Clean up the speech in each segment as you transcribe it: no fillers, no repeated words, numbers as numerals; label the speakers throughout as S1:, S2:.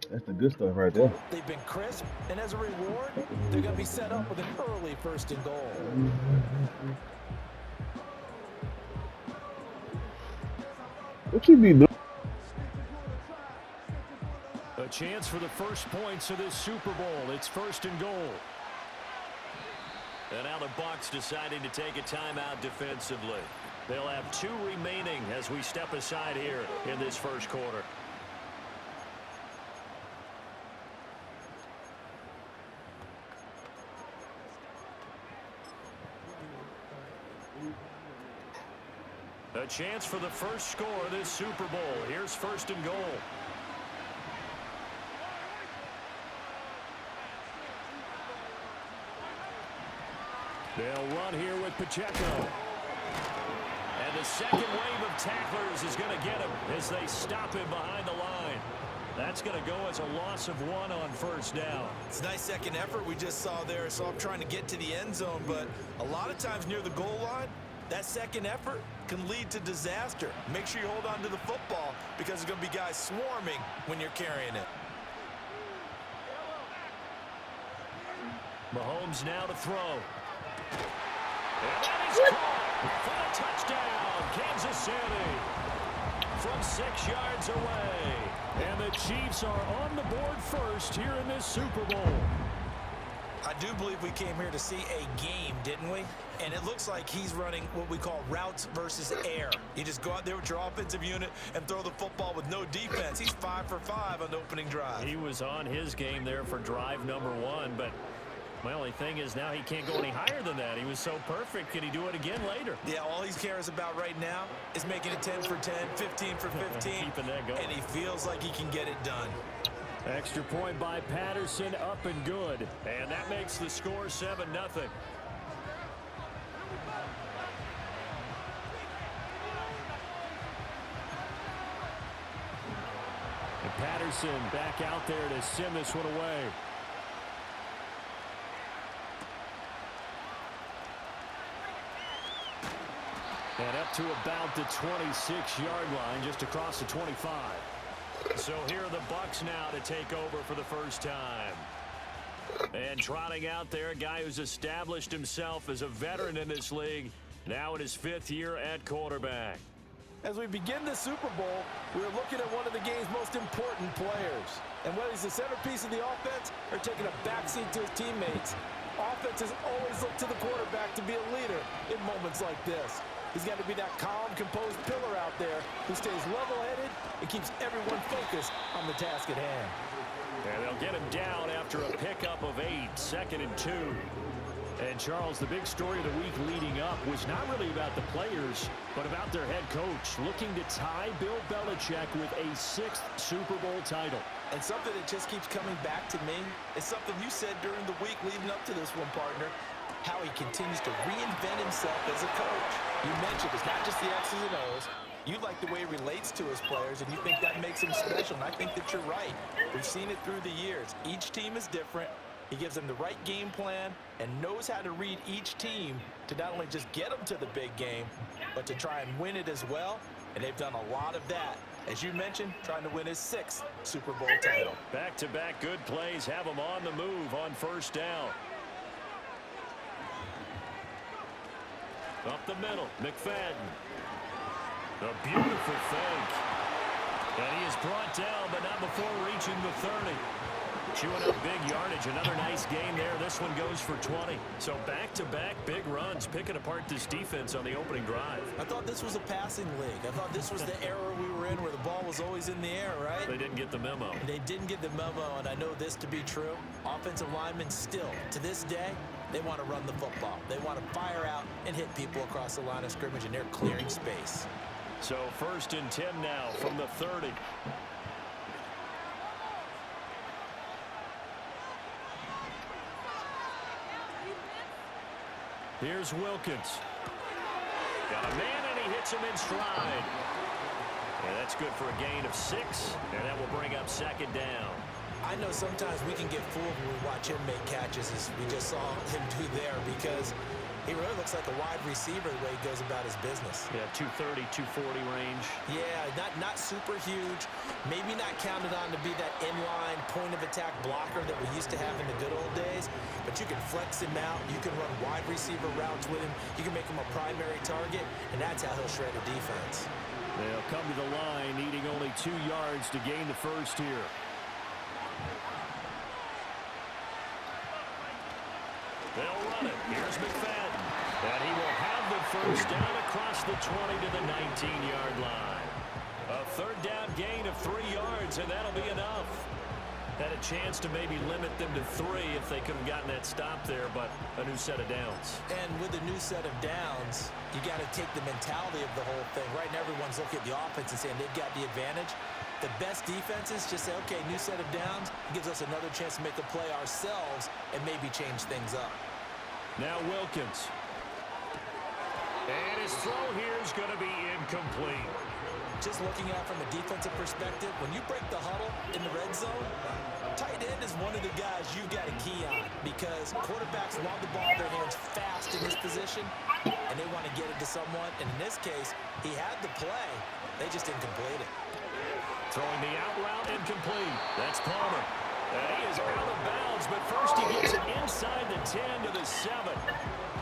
S1: That's the good stuff right there.
S2: They've been crisp, and as a reward, they're going to be set up with an early first and goal.
S1: What you be doing?
S3: A chance for the first points of this Super Bowl. It's first and goal. And now the Bucs deciding to take a timeout defensively. They'll have 2 remaining as we step aside here in this first quarter. A chance for the first score of this Super Bowl. Here's first and goal. They'll run here with Pacheco. And the second wave of tacklers is going to get him as they stop him behind the line. That's going to go as a loss of 1 on first down.
S2: It's a nice second effort we just saw there. So I'm trying to get to the end zone, but a lot of times near the goal line, that second effort can lead to disaster. Make sure you hold on to the football because there's going to be guys swarming when you're carrying it.
S3: Mahomes now to throw. And that is caught for a touchdown, Kansas City, from 6 yards away. And the Chiefs are on the board first here in this Super Bowl.
S2: I do believe we came here to see a game, didn't we? And it looks like he's running what we call routes versus air. You just go out there with your offensive unit and throw the football with no defense. He's 5 for 5 on the opening drive.
S3: He was on his game there for drive number 1, but my only thing is now he can't go any higher than that. He was so perfect. Can he do it again later?
S2: Yeah, all he cares about right now is making it 10 for 10, 15 for 15.
S3: Keeping that going.
S2: And he feels like he can get it done.
S3: Extra point by Patterson, up and good. And that makes the score 7-0. And Patterson back out there to send this one away. And up to about the 26-yard line, just across the 25. So here are the Bucs now to take over for the first time. And trotting out there, a guy who's established himself as a veteran in this league, now in his 5th year at quarterback.
S2: As we begin the Super Bowl, we're looking at one of the game's most important players. And whether he's the centerpiece of the offense or taking a backseat to his teammates, offenses always look to the quarterback to be a leader in moments like this. He's got to be that calm, composed pillar out there who stays level-headed and keeps everyone focused on the task at hand.
S3: And they'll get him down after a pickup of 8, 2nd and 2. And, Charles, the big story of the week leading up was not really about the players, but about their head coach looking to tie Bill Belichick with a 6th Super Bowl title.
S2: And something that just keeps coming back to me is something you said during the week leading up to this one, partner, how he continues to reinvent himself as a coach. You mentioned it's not just the X's and O's. You like the way he relates to his players, and you think that makes him special, and I think that you're right. We've seen it through the years. Each team is different. He gives them the right game plan and knows how to read each team to not only just get them to the big game, but to try and win it as well, and they've done a lot of that. As you mentioned, trying to win his 6th Super Bowl title.
S3: Back-to-back good plays have him on the move on first down. Up the middle, McFadden. A beautiful fake. And he is brought down, but not before reaching the 30. Chewing up big yardage. Another nice gain there. This one goes for 20. So back-to-back big runs, picking apart this defense on the opening drive.
S2: I thought this was a passing league. I thought this was the era we were in where the ball was always in the air, right?
S3: They didn't get the memo.
S2: They didn't get the memo, and I know this to be true. Offensive linemen still, to this day, they want to run the football. They want to fire out and hit people across the line of scrimmage, and they're clearing space.
S3: So 1st and 10 now from the 30. Here's Wilkins. Got a man, and he hits him in stride. And that's good for a gain of 6, and that will bring up 2nd down.
S2: I know sometimes we can get fooled when we watch him make catches, as we just saw him do there, because He really looks like a wide receiver the way he goes about his business.
S3: Yeah, 230, 240 range.
S2: Yeah, not super huge. Maybe not counted on to be that inline point-of-attack blocker that we used to have in the good old days. But you can flex him out. You can run wide receiver routes with him. You can make him a primary target, and that's how he'll shred a defense.
S3: They'll come to the line, needing only 2 yards to gain the first here. They'll run it. Here's McFadden. And he will have the first down across the 20 to the 19-yard line. A third down gain of 3 yards, and that'll be enough. Had a chance to maybe limit them to 3 if they could have gotten that stop there, but a new set of downs.
S2: And with a new set of downs, you got to take the mentality of the whole thing. Right now, everyone's looking at the offense and saying they've got the advantage. The best defenses just say, okay, new set of downs. It gives us another chance to make a play ourselves and maybe change things up.
S3: Now Wilkins. And his throw here is going to be incomplete.
S2: Just looking at it from a defensive perspective, when you break the huddle in the red zone, tight end is one of the guys you've got to key on because quarterbacks want the ball in their hands fast in this position, and they want to get it to someone. And in this case, he had the play. They just didn't complete it.
S3: Throwing the out route incomplete. That's Palmer. And he is out of bounds, but first he gets it inside the 10 to the 7.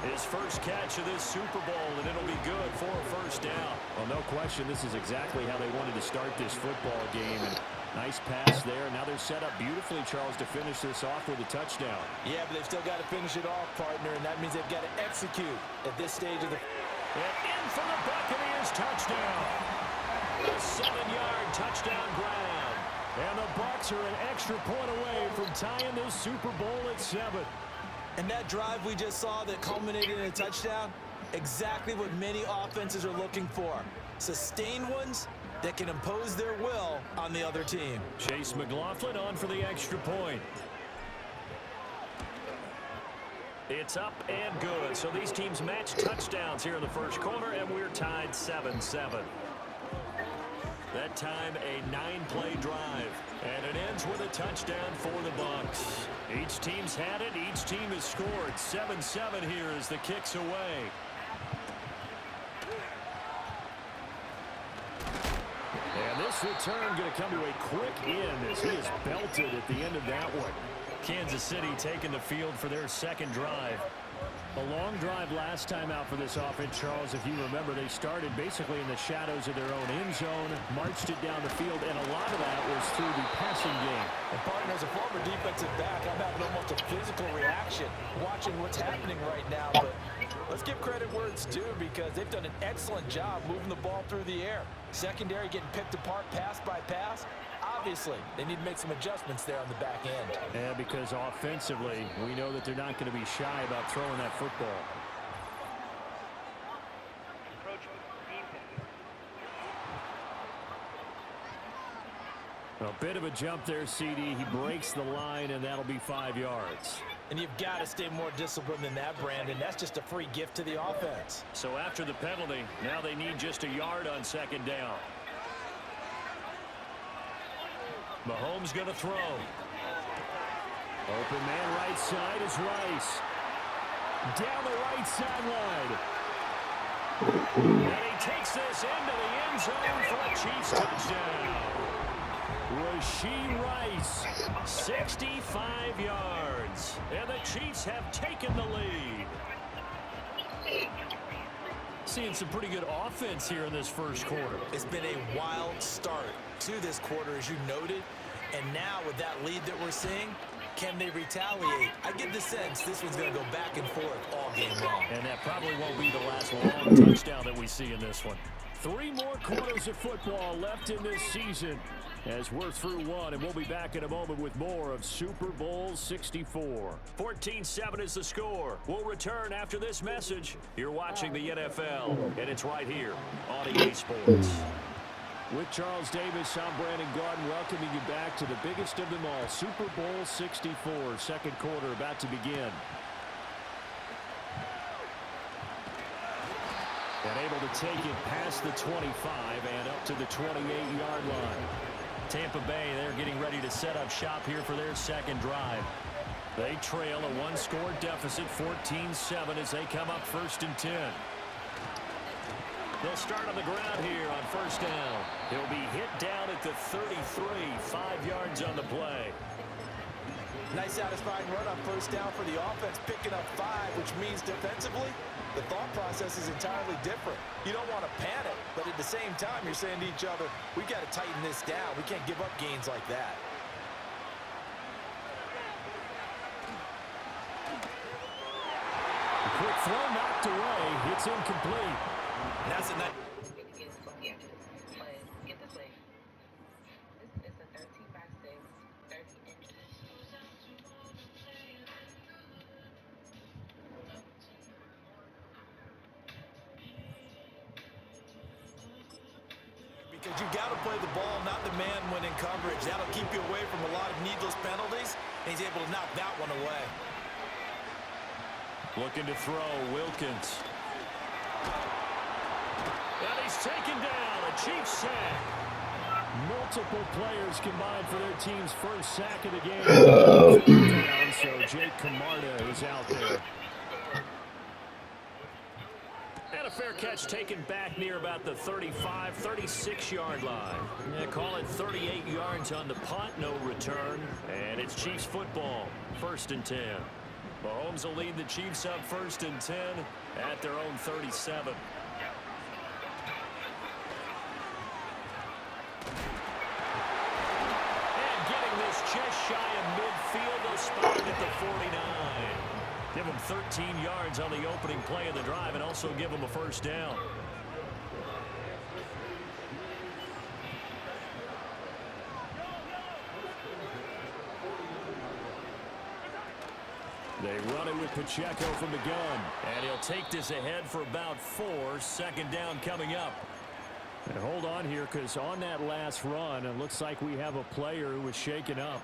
S3: His first catch of this Super Bowl, and it'll be good for a first down. Well, no question, this is exactly how they wanted to start this football game. And nice pass there. Now they're set up beautifully, Charles, to finish this off with a touchdown.
S2: Yeah, but they've still got to finish it off, partner, and that means they've got to execute at this stage of the...
S3: And in for the Buccaneers touchdown. A 7-yard touchdown grab. And the Bucs are an extra point away from tying this Super Bowl at 7.
S2: And that drive we just saw that culminated in a touchdown, exactly what many offenses are looking for. Sustained ones that can impose their will on the other team.
S3: Chase McLaughlin on for the extra point. It's up and good. So these teams match touchdowns here in the first quarter, and we're tied 7-7. That time, a 9-play drive. And it ends with a touchdown for the Bucs. Each team's had it. Each team has scored. 7-7 here as the kick's away. And this return going to come to a quick end as he is belted at the end of that one. Kansas City taking the field for their second drive. A long drive last time out for this offense, Charles. If you remember, they started basically in the shadows of their own end zone, marched it down the field, and a lot of that was through the passing game.
S2: And partner, as a former defensive back, I'm having almost a physical reaction watching what's happening right now. But let's give credit where it's due because they've done an excellent job moving the ball through the air. Secondary getting picked apart pass by pass. Obviously, they need to make some adjustments there on the back end.
S3: Yeah, because offensively, we know that they're not going to be shy about throwing that football. A bit of a jump there, CD. He breaks the line, and that'll be 5 yards.
S2: And you've got to stay more disciplined than that, Brandon. That's just a free gift to the offense.
S3: So after the penalty, now they need just a yard on second down. Mahomes going to throw. Open man right side is Rice. Down the right sideline. And he takes this into the end zone for a Chiefs touchdown. Rashee Rice, 65 yards. And the Chiefs have taken the lead. Seeing some pretty good offense here in this first quarter.
S2: It's been a wild start to this quarter, as you noted. And now with that lead that we're seeing, can they retaliate? I get the sense this one's going to go back and forth all game long.
S3: And that probably won't be the last long touchdown that we see in this one. 3 more quarters of football left in this season as we're through one, and we'll be back in a moment with more of Super Bowl 64. 14-7 is the score. We'll return after this message. You're watching the NFL, and it's right here on EA Sports. With Charles Davis, I'm Brandon Garden, welcoming you back to the biggest of them all, Super Bowl 64, second quarter about to begin. And able to take it past the 25 and up to the 28-yard line. Tampa Bay, they're getting ready to set up shop here for their second drive. They trail a one-score deficit, 14-7, as they come up 1st and 10. They'll start on the ground here on 1st down. He'll be hit down at the 33, 5 yards on the play.
S2: Nice satisfying run on 1st down for the offense, picking up 5, which means defensively, the thought process is entirely different. You don't want to panic, but at the same time, you're saying to each other, we've got to tighten this down. We can't give up gains like that.
S3: Quick throw knocked away. It's incomplete.
S2: That's a nice. Because you've got to play the ball, not the man when in coverage. That'll keep you away from a lot of needless penalties, and he's able to knock that one away.
S3: Looking to throw, Wilkins. And he's taken down, a Chiefs sack. Multiple players combined for their team's first sack of the game. Down, so Jake Camarda is out there. And a fair catch taken back near about the 35, 36-yard line. Yeah, call it 38 yards on the punt, no return. And it's Chiefs football, 1st and 10. Mahomes will lead the Chiefs up 1st and 10 at their own 37. And getting this just shy of midfield, they'll spot it at the 49. Give them 13 yards on the opening play of the drive and also give them a 1st down. They run it with Pacheco from the gun. And he'll take this ahead for about 4. 2nd down coming up. And hold on here, because on that last run, it looks like we have a player who was shaken up.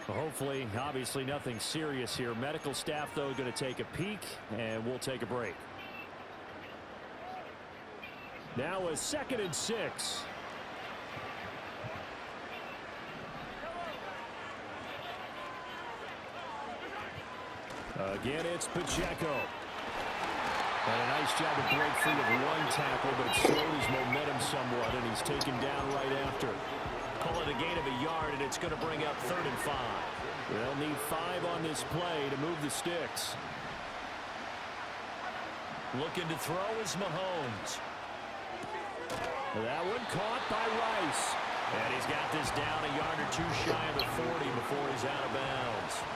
S3: Hopefully, obviously nothing serious here. Medical staff, though, going to take a peek, and we'll take a break. Now a 2nd and 6. Again, it's Pacheco. And a nice job to break free of one tackle, but it slowed his momentum somewhat, and he's taken down right after. Call it a gain of a yard, and it's going to bring up 3rd and 5. They'll need 5 on this play to move the sticks. Looking to throw is Mahomes. That one caught by Rice. And he's got this down a yard or 2 shy of the 40 before he's out of bounds.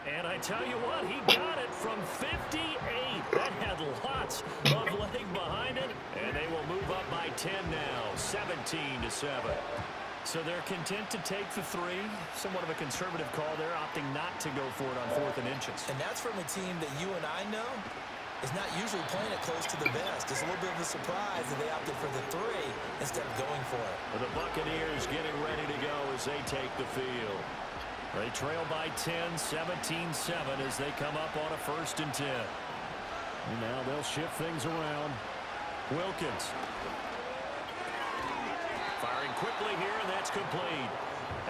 S3: And I tell you what, he got it from 58. That had lots of leg behind it. And they will move up by 10 now, 17-7. So they're content to take the 3. Somewhat of a conservative call there, opting not to go for it on 4th and inches.
S2: And that's from a team that you and I know is not usually playing it close to the vest. It's a little bit of a surprise that they opted for the 3 instead of going for it.
S3: The Buccaneers getting ready to go as they take the field. They trail by 10, 17-7 as they come up on a 1st and 10. And now they'll shift things around. Wilkins. Firing quickly here, and that's complete.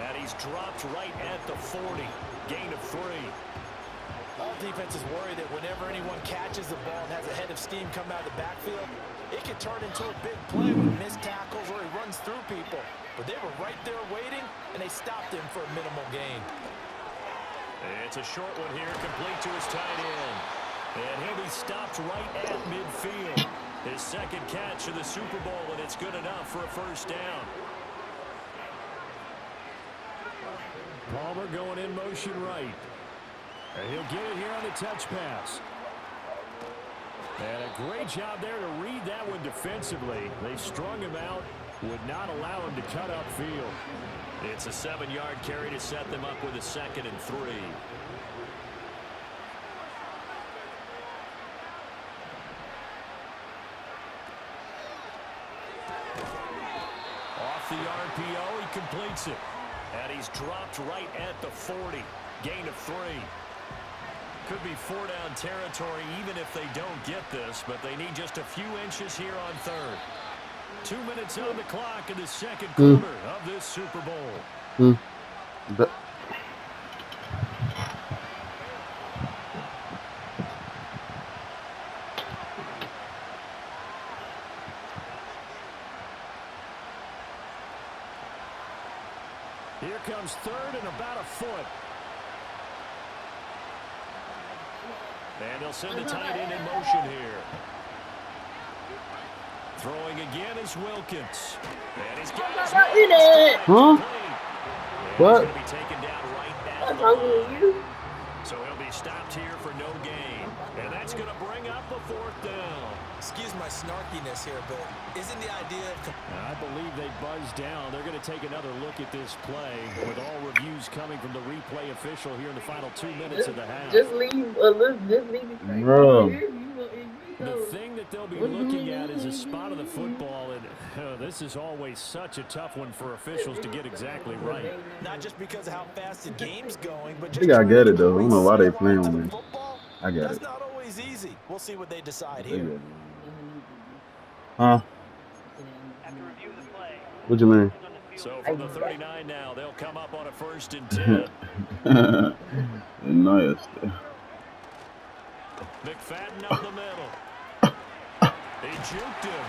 S3: And he's dropped right at the 40. Gain of 3.
S2: All defenses worry that whenever anyone catches the ball and has a head of steam come out of the backfield, it can turn into a big play with missed tackles or he runs through people. But they were right there waiting, and they stopped him for a minimal gain.
S3: It's a short one here, complete to his tight end. And he'll be stopped right at midfield. His 2nd catch of the Super Bowl, and it's good enough for a 1st down. Palmer going in motion right. And he'll get it here on the touch pass. And a great job there to read that one defensively. They strung him out, would not allow him to cut upfield. It's a 7-yard carry to set them up with a 2nd and 3. Off the RPO, he completes it. And he's dropped right at the 40. Gain of 3. could be four-down territory even if they don't get this, but they need just a few inches here on third. 2 minutes on the clock in the second quarter of this Super Bowl. Here comes third and about a foot. And they'll send the tight end in motion here. Throwing again is Wilkins. And he's got his
S1: Huh? What?
S3: He's going to be taken down right at the line. So he'll be stopped here for no gain. And that's going to bring up a fourth down.
S2: Excuse my snarkiness here, but isn't the idea of...
S3: I believe they buzzed down. They're going to take another look at this play with all reviews coming from the replay official here in the final 2 minutes of the half.
S4: Just leave it.
S1: Bro.
S3: The thing that they'll be looking at is a spot of the football, and this is always such a tough one for officials to get exactly right.
S2: Not just because of how fast the game's going, but just...
S1: I think I get it, though. I don't know why they playing on me. I got
S2: That's
S1: it.
S2: not always easy. We'll see what they decide here.
S1: Huh? What you mean?
S3: So from the 39 now, they'll come up on a 1st and 10.
S1: Nice.
S3: McFadden up the middle. They juked him.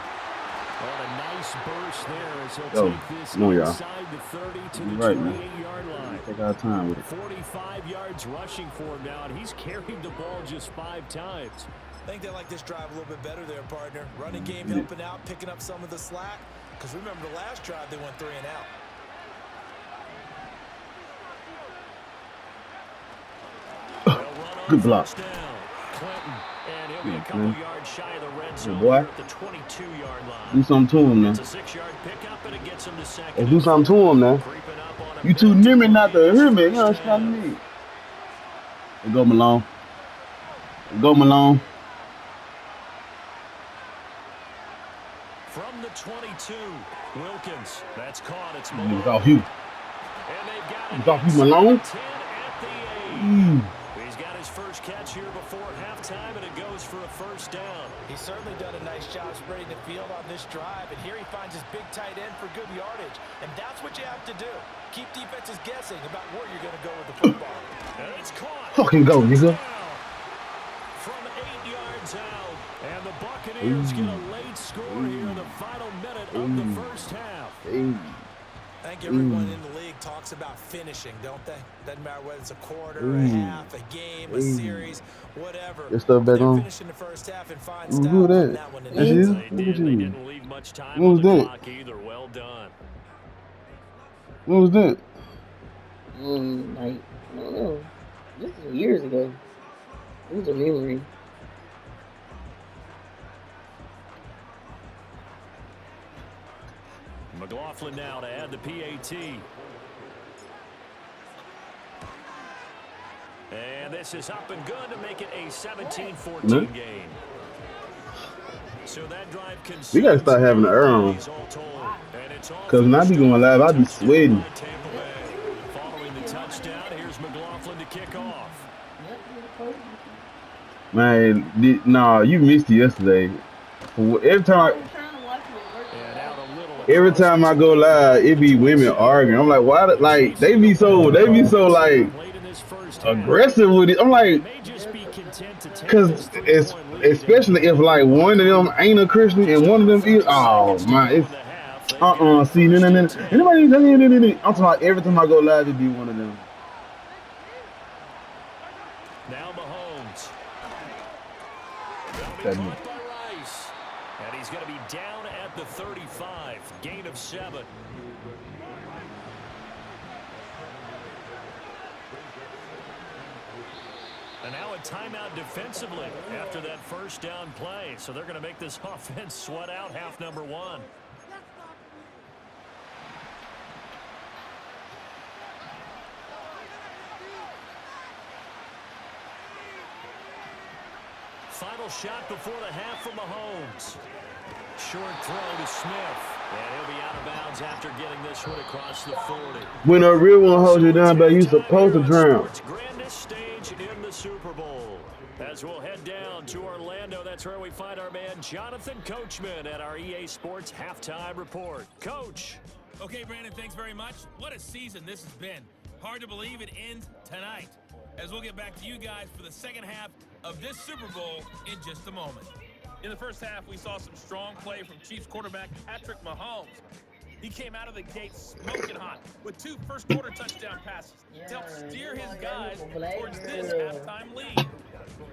S3: Oh, a nice burst there as he'll take this inside the 30 to the 28-yard line.
S1: Take our time with it.
S3: 45 yards rushing for him now, and he's carried the ball just 5 times.
S2: I think they like this drive a little bit better there, partner. Running game helping out, picking up some of the slack. Because remember the last drive, they went 3 and
S3: out.
S1: Good block.
S3: Clinton, and he'll be a couple yards shy of the red zone
S1: boy.
S3: at the 22-yard line.
S1: Do something to him, man.
S3: It's a 6-yard pickup, and it gets him to second.
S1: Do something to him, man. You too near me not to hear me. You understand me? Go Malone. Go Malone.
S3: From the 22, Wilkins. That's caught. It's
S1: Malone.
S3: Malone.
S1: It's off you.
S3: And they've got
S1: It's off you, Malone.
S3: 10 at the 8. He's got his first catch here before halftime, and it goes for a first down.
S2: He's certainly done a nice job spreading the field on this drive, and here he finds his big tight end for good yardage. And that's what you have to do. Keep defenses guessing about where you're going to go with the football.
S3: And it's caught.
S1: Fucking go, nigga.
S3: From 8 yards out. And the Buccaneers get a late score here in the final minute of the first half.
S2: I think everyone in the league talks about finishing, don't they? Doesn't matter whether it's a quarter, a half, a game, a series, whatever.
S1: Your stuff back on.
S2: Finishing the first half and fine style.
S1: Who that?
S2: That one in
S1: That's
S2: the
S1: you?
S2: end.
S3: They didn't leave much time
S1: What
S3: on
S1: was
S3: the
S1: that?
S3: clock either. Well done.
S1: What was that?
S4: Like, I don't know. This was years ago. It was a memory.
S3: McLaughlin now to add the PAT. And this is up and good to make it a 17-14 game. So that drive
S1: We gotta start having the air on. Cause when I be going live, I be sweating.
S3: Following the touchdown, here's McLaughlin to kick off.
S1: Man, nah, you missed it yesterday. Every time I go live, it be women arguing. I'm like, why? Like they be so like aggressive with it. I'm like, cause it's especially if like one of them ain't a Christian and one of them is. Oh man, it's See, no. Anybody? I'm talking about every time I go live, it be one of them.
S3: Now Mahomes.
S1: That
S3: And he's going to be down at the 35. Gain of 7. And now a timeout defensively after that first down play. So they're going to make this offense sweat out half number 1. Final shot before the half from Mahomes. Short throw to Smith. And he'll be out of bounds after getting this one across the 40.
S1: When a real one holds you
S3: So
S1: down, but you
S3: it's halftime
S1: supposed to
S3: here on
S1: drown.
S3: Sports' grandest stage in the Super Bowl. As we'll head down to Orlando, that's where we find our man Jonathan Coachman at our EA Sports Halftime Report. Coach.
S5: Okay, Brandon, thanks very much. What a season this has been. Hard to believe it ends tonight. As we'll get back to you guys for the second half of this Super Bowl in just a moment. In the first half, we saw some strong play from Chiefs quarterback Patrick Mahomes. He came out of the gate smoking hot with 2 first-quarter touchdown passes to help steer his guys towards this halftime lead.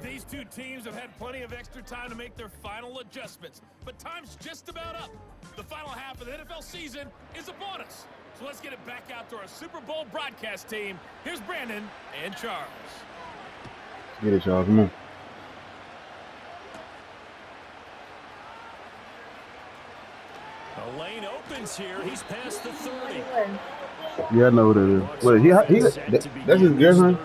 S5: These two teams have had plenty of extra time to make their final adjustments, but time's just about up. The final half of the NFL season is upon us. So let's get it back out to our Super Bowl broadcast team. Here's Brandon and Charles.
S1: Get it, y'all. Come on.
S3: A lane opens here. He's past the 30.
S1: Yeah, I know what it is. Wait, that's his girlfriend?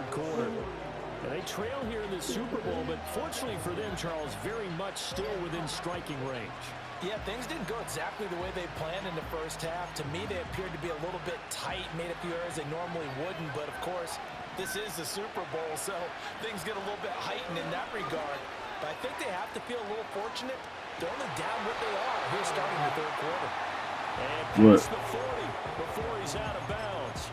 S3: They trail here in the Super Bowl, but fortunately for them, Charles, very much still within striking range.
S2: Yeah, things didn't go exactly the way they planned in the first half. To me, they appeared to be a little bit tight, made a few errors they normally wouldn't. But, of course, this is the Super Bowl, so things get a little bit heightened in that regard. But I think they have to feel a little fortunate. They're only down what they are here starting the third quarter.
S3: And past the 40 before he's out of bounds.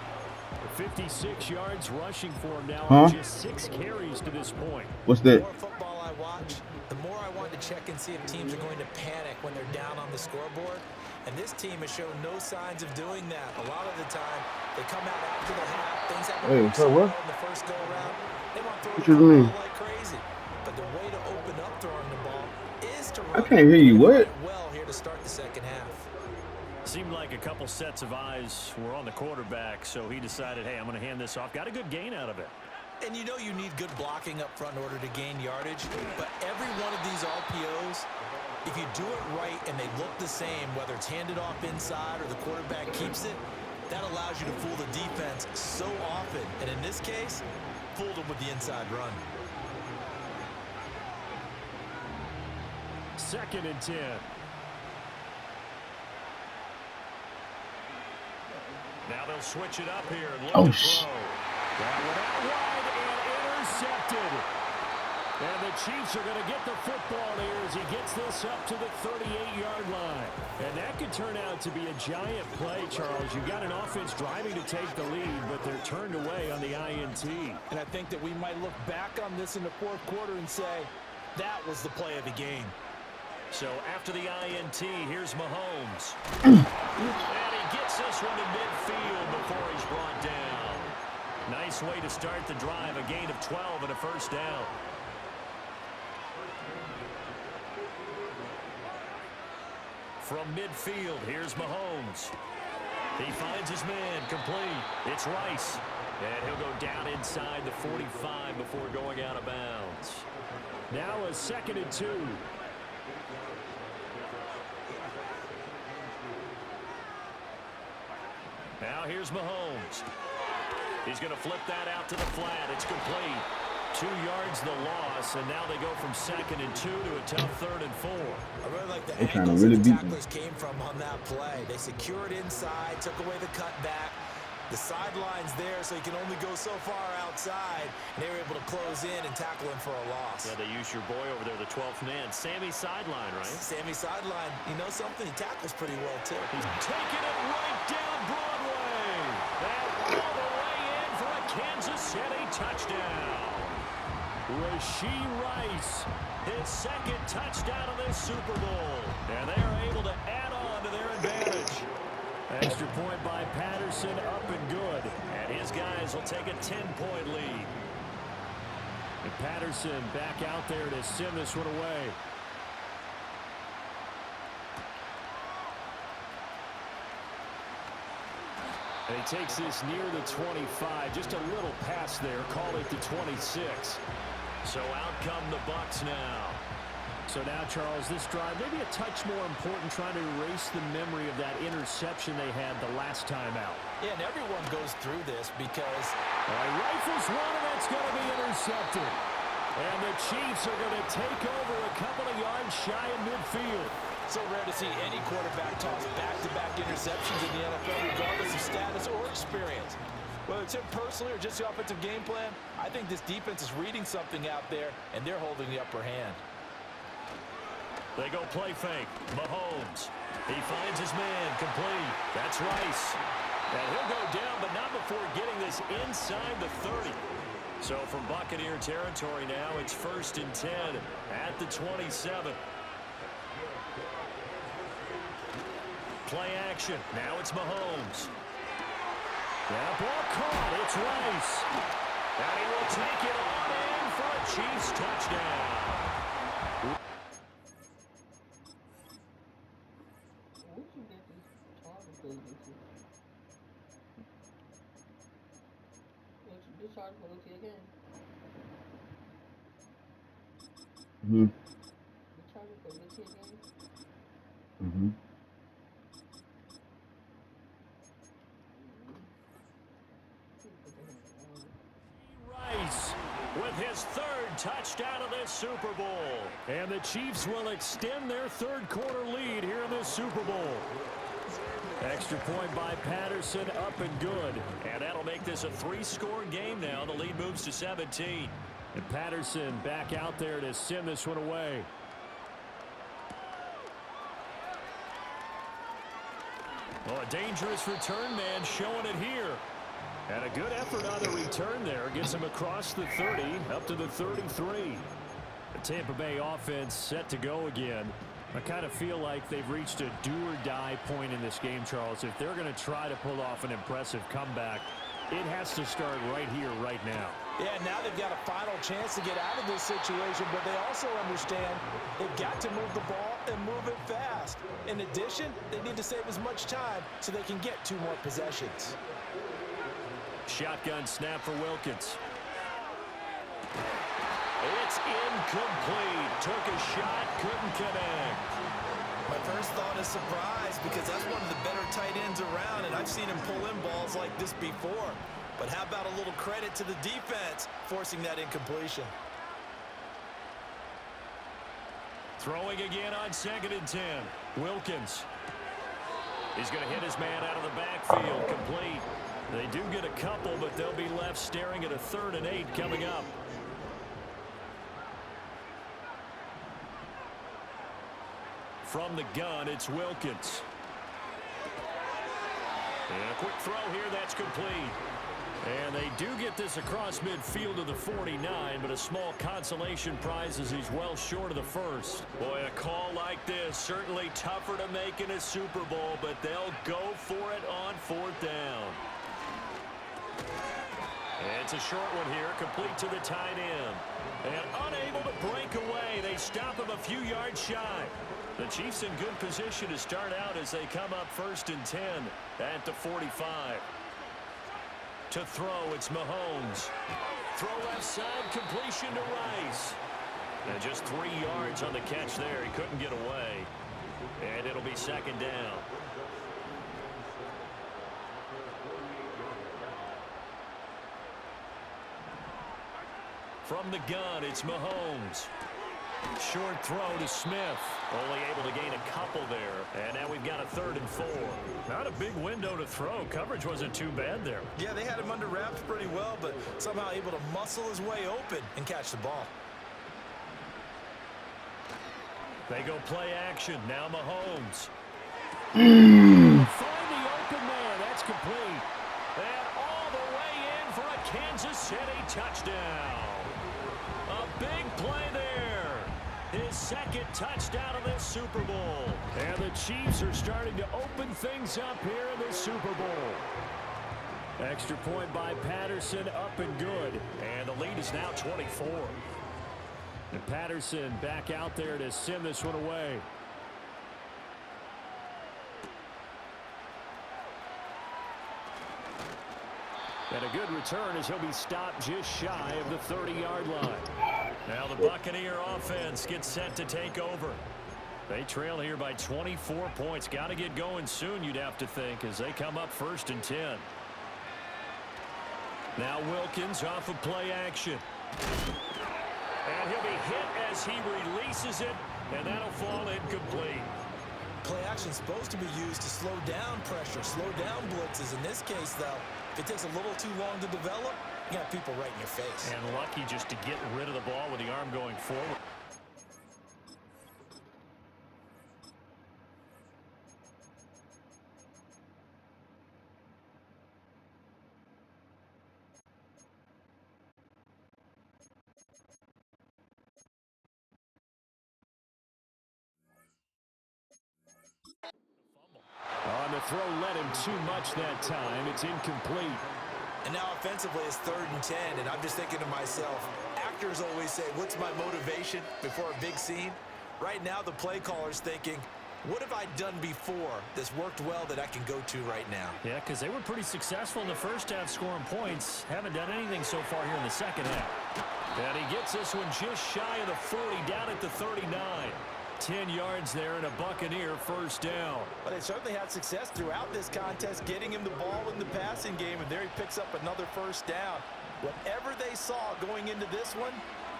S3: 56 yards rushing for him now on just 6 carries to this point.
S1: What's that?
S2: The more football I watch, the more I want to check and see if teams are going to panic when they're down on the scoreboard. And this team has shown no signs of doing that. A lot of the time, they come out after the half. Things happen so well in the first go-around. They want to throw the ball like crazy. But the way to open up throwing the ball is to run.
S1: I can't hear you. What?
S2: Well here to start the second half.
S3: Seemed like a couple sets of eyes were on the quarterback, so he decided, hey, I'm going to hand this off. Got a good gain out of it.
S2: And you know you need good blocking up front in order to gain yardage, but every one of these RPOs, if you do it right and they look the same, whether it's handed off inside or the quarterback keeps it, that allows you to fool the defense so often. And in this case, fooled them with the inside run.
S3: 2nd and 10. Now they'll switch it up here and look to throw. That went out wide and intercepted. And the Chiefs are going to get the football here as he gets this up to the 38-yard line. And that could turn out to be a giant play, Charles. You've got an offense driving to take the lead, but they're turned away on the INT.
S2: And I think that we might look back on this in the fourth quarter and say, that was the play of the game.
S3: So after the INT, here's Mahomes. And he gets this one to midfield before he's brought down. Nice way to start the drive, a gain of 12 and a first down. From midfield, here's Mahomes. He finds his man, complete. It's Rice. And he'll go down inside the 45 before going out of bounds. Now a 2nd and 2. Now here's Mahomes. He's going to flip that out to the flat. It's complete. 2 yards the loss, and now they go from 2nd and 2 to a tough 3rd and 4.
S2: I really like the angles that the tacklers came from on that play. They secured inside, took away the cutback. The sideline's there, so he can only go so far outside. And they were able to close in and tackle him for a loss.
S3: Yeah, they used your boy over there, the 12th man. Sammy Sideline, right?
S2: Sammy Sideline. You know something? He tackles pretty well, too.
S3: He's taking it right down Broadway. And all the way in for a Kansas City touchdown. Rashee Rice, his 2nd touchdown of this Super Bowl. And they are able to add on to their advantage. Extra point by Patterson, up and good. And his guys will take a 10-point lead. And Patterson back out there to send this one away. And he takes this near the 25, just a little pass there, call it the 26. So out come the Bucs now. So now, Charles, this drive maybe a touch more important, trying to erase the memory of that interception they had the last time out.
S2: Yeah, and everyone goes through this because
S3: rifles one, and it's going to be intercepted. And the Chiefs are going to take over a couple of yards shy of midfield.
S2: So rare to see any quarterback toss back-to-back interceptions in the NFL, regardless of status or experience. Whether it's him personally or just the offensive game plan, I think this defense is reading something out there, and they're holding the upper hand.
S3: They go play fake. Mahomes. He finds his man. Complete. That's Rice. And he'll go down, but not before getting this inside the 30. So from Buccaneer territory now, it's 1st and 10 at the 27. Play action. Now it's Mahomes. That ball caught. It's Rice. And he will take it on in for a Chiefs touchdown.
S1: Mm-hmm. Mm-hmm.
S3: Rice with his 3rd touchdown of this Super Bowl. And the Chiefs will extend their 3rd quarter lead here in this Super Bowl. Extra point by Patterson, up and good. And that'll make this a 3-score game now. The lead moves to 17. And Patterson back out there to send this one away. Oh, a dangerous return man showing it here. And a good effort on the return there. Gets him across the 30, up to the 33. The Tampa Bay offense set to go again. I kind of feel like they've reached a do-or-die point in this game, Charles. If they're going to try to pull off an impressive comeback, it has to start right here, right now.
S2: Yeah, now they've got a final chance to get out of this situation, but they also understand they've got to move the ball and move it fast. In addition, they need to save as much time so they can get 2 more possessions.
S3: Shotgun snap for Wilkins. It's incomplete. Took a shot, couldn't connect.
S2: My first thought is surprise because that's one of the better tight ends around, and I've seen him pull in balls like this before. But how about a little credit to the defense forcing that incompletion?
S3: Throwing again on 2nd and 10. Wilkins. He's going to hit his man out of the backfield. Complete. They do get a couple, but they'll be left staring at a 3rd and 8 coming up. From the gun, it's Wilkins. And a quick throw here, that's complete. And they do get this across midfield to the 49, but a small consolation prize as he's well short of the 1st. Boy, a call like this, certainly tougher to make in a Super Bowl, but they'll go for it on 4th down. It's a short one here, complete to the tight end. And unable to break away, they stop him a few yards shy. The Chiefs in good position to start out as they come up 1st and 10 at the 45. To throw, it's Mahomes. Throw left side, completion to Rice. And just 3 yards on the catch there. He couldn't get away. And it'll be 2nd down. From the gun, it's Mahomes. Short throw to Smith. Only able to gain a couple there. And now we've got a 3rd and 4. Not a big window to throw. Coverage wasn't too bad there.
S2: Yeah, they had him under wraps pretty well, but somehow able to muscle his way open and catch the ball.
S3: They go play action. Now Mahomes. Find the open man. That's complete. And all the way in for a Kansas City touchdown. A big play there. His 2nd touchdown of this Super Bowl. And the Chiefs are starting to open things up here in this Super Bowl. Extra point by Patterson, up and good. And the lead is now 24. And Patterson back out there to send this one away. And a good return as he'll be stopped just shy of the 30-yard line. Now the Buccaneer offense gets set to take over. They trail here by 24 points. Got to get going soon, you'd have to think, as they come up 1st and 10. Now Wilkins off of play action. And he'll be hit as he releases it, and that'll fall incomplete.
S2: Play action's supposed to be used to slow down pressure, slow down blitzes. In this case, though, if it takes a little too long to develop, you got people right in your face.
S3: And lucky just to get rid of the ball with the arm going forward. On the throw, led him too much that time. It's incomplete.
S2: And now offensively, it's 3rd and 10, and I'm just thinking to myself, actors always say, what's my motivation before a big scene? Right now, the play caller's thinking, what have I done before that's worked well that I can go to right now?
S3: Yeah, because they were pretty successful in the first half scoring points. Haven't done anything so far here in the second half. And he gets this one just shy of the 40, down at the 39. 10 yards there and a Buccaneer first down.
S2: But they certainly had success throughout this contest, getting him the ball in the passing game, and there he picks up another first down. Whatever they saw going into this one,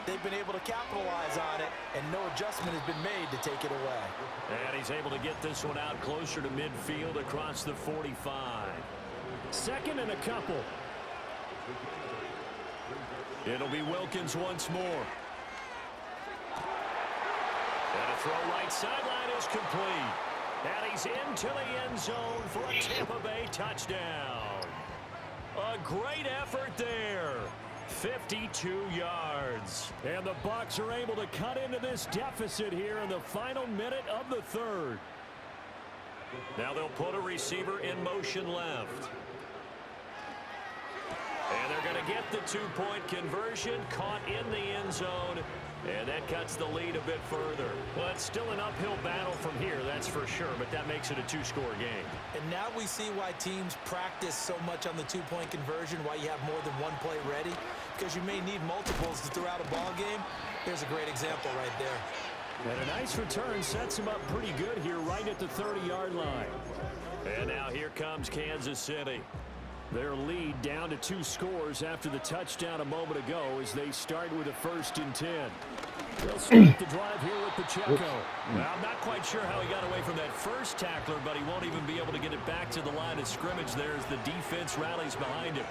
S2: they've been able to capitalize on it, and no adjustment has been made to take it away.
S3: And he's able to get this one out closer to midfield across the 45. 2nd and a couple. It'll be Wilkins once more. And a throw right sideline is complete. And he's into the end zone for a Tampa Bay touchdown. A great effort there. 52 yards. And the Bucs are able to cut into this deficit here in the final minute of the 3rd. Now they'll put a receiver in motion left. And they're going to get the 2-point conversion, caught in the end zone. And that cuts the lead a bit further. Well, it's still an uphill battle from here, that's for sure, but that makes it a 2-score game.
S2: And now we see why teams practice so much on the 2-point conversion, why you have more than one play ready, because you may need multiples throughout a ball game. Here's a great example right there.
S3: And a nice return sets him up pretty good here right at the 30-yard line. And now here comes Kansas City. Their lead down to 2 scores after the touchdown a moment ago as they start with a 1st and 10. They'll start the drive here with Pacheco. Well, I'm not quite sure how he got away from that first tackler, but he won't even be able to get it back to the line of scrimmage there as the defense rallies behind him.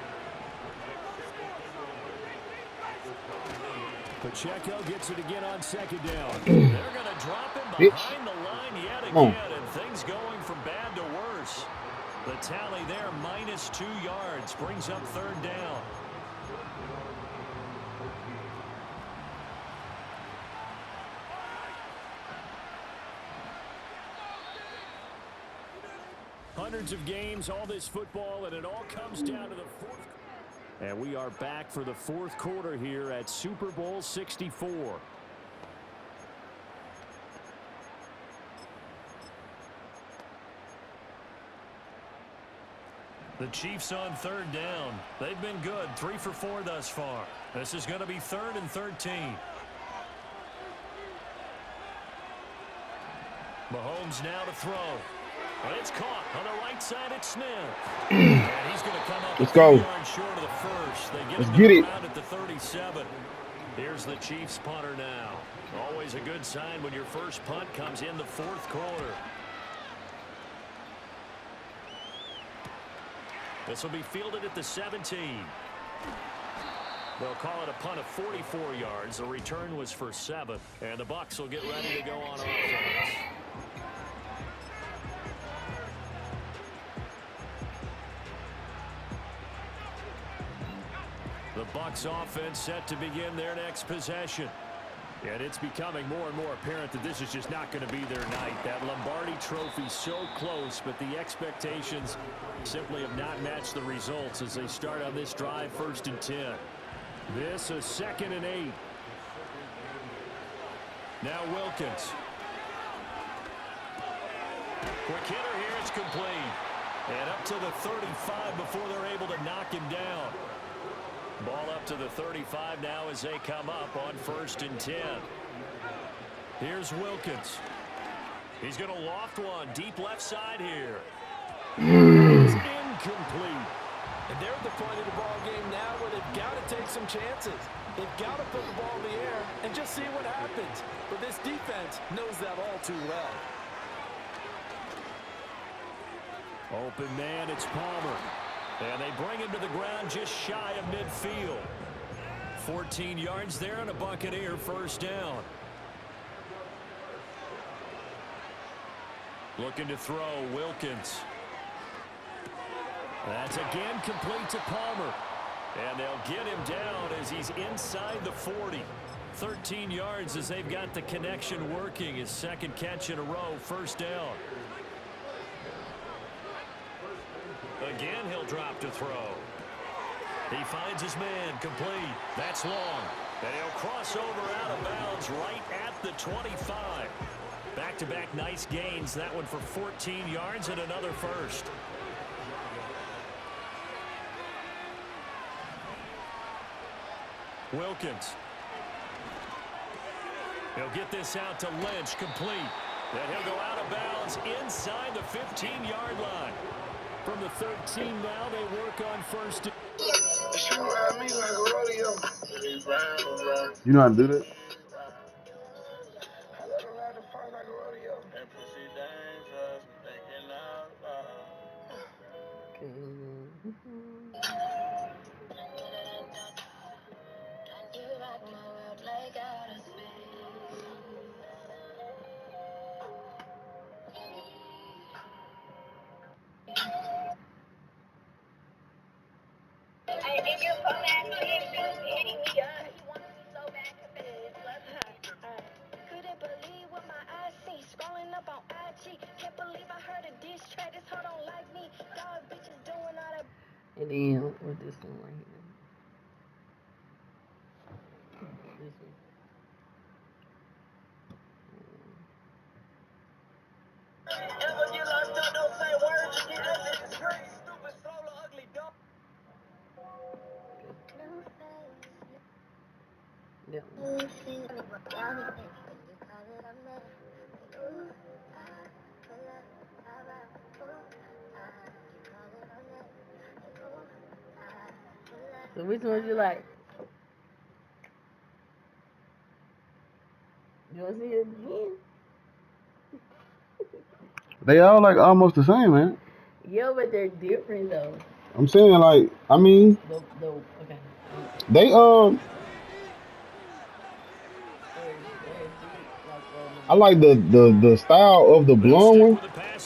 S3: Pacheco gets it again on 2nd down. They're going to drop him behind the line yet again, and things going from bad to worse. The tally there, -2 yards, brings up 3rd down. Hundreds of games, all this football, and it all comes down to the 4th. And we are back for the 4th quarter here at Super Bowl 64. The Chiefs on 3rd down. They've been good, 3 for 4 thus far. This is going to be 3rd and 13. Mahomes now to throw. And it's caught on the right side at Smith. And he's going to come up.
S1: Let's go.
S3: 3 yards short of the first. They
S1: Let's get it.
S3: Around at the 37. Here's the Chiefs punter now. Always a good sign when your first punt comes in the 4th quarter. This will be fielded at the 17. They'll call it a punt of 44 yards. The return was for 7. And the Bucs will get ready to go on offense. The Bucs offense set to begin their next possession. And it's becoming more and more apparent that this is just not going to be their night. That Lombardi trophy so close, but the expectations simply have not matched the results as they start on this drive, 1st and 10. This a 2nd and 8. Now Wilkins. Quick hitter here, it's complete. And up to the 35 before they're able to knock him down. Ball up to the 35 now as they come up on 1st and 10. Here's Wilkins. He's going to loft one deep left side here. It's incomplete.
S2: And they're at the point of the ball game now where they've got to take some chances. They've got to put the ball in the air and just see what happens. But this defense knows that all too well.
S3: Open man, it's Palmer. And they bring him to the ground just shy of midfield. 14 yards there and a Buccaneer first down. Looking to throw, Wilkins. That's again complete to Palmer. And they'll get him down as he's inside the 40. 13 yards as they've got the connection working. His second catch in a row, first down. Again, he'll drop to throw. He finds his man, complete. That's long. And he'll cross over out of bounds right at the 25. Back-to-back nice gains. That one for 14 yards and another first. Wilkins. He'll get this out to Lynch, complete. Then he'll go out of bounds inside the 15-yard line. From the 13 now, they work on first.
S1: You know how to do that?
S4: And then with this one right here. This one. Yeah. So which one you like? You want to see it again?
S1: They all like almost the same, man.
S4: Yeah, but they're different though.
S1: I'm saying like, I mean,
S4: Okay.
S1: they I like the style of the blonde one.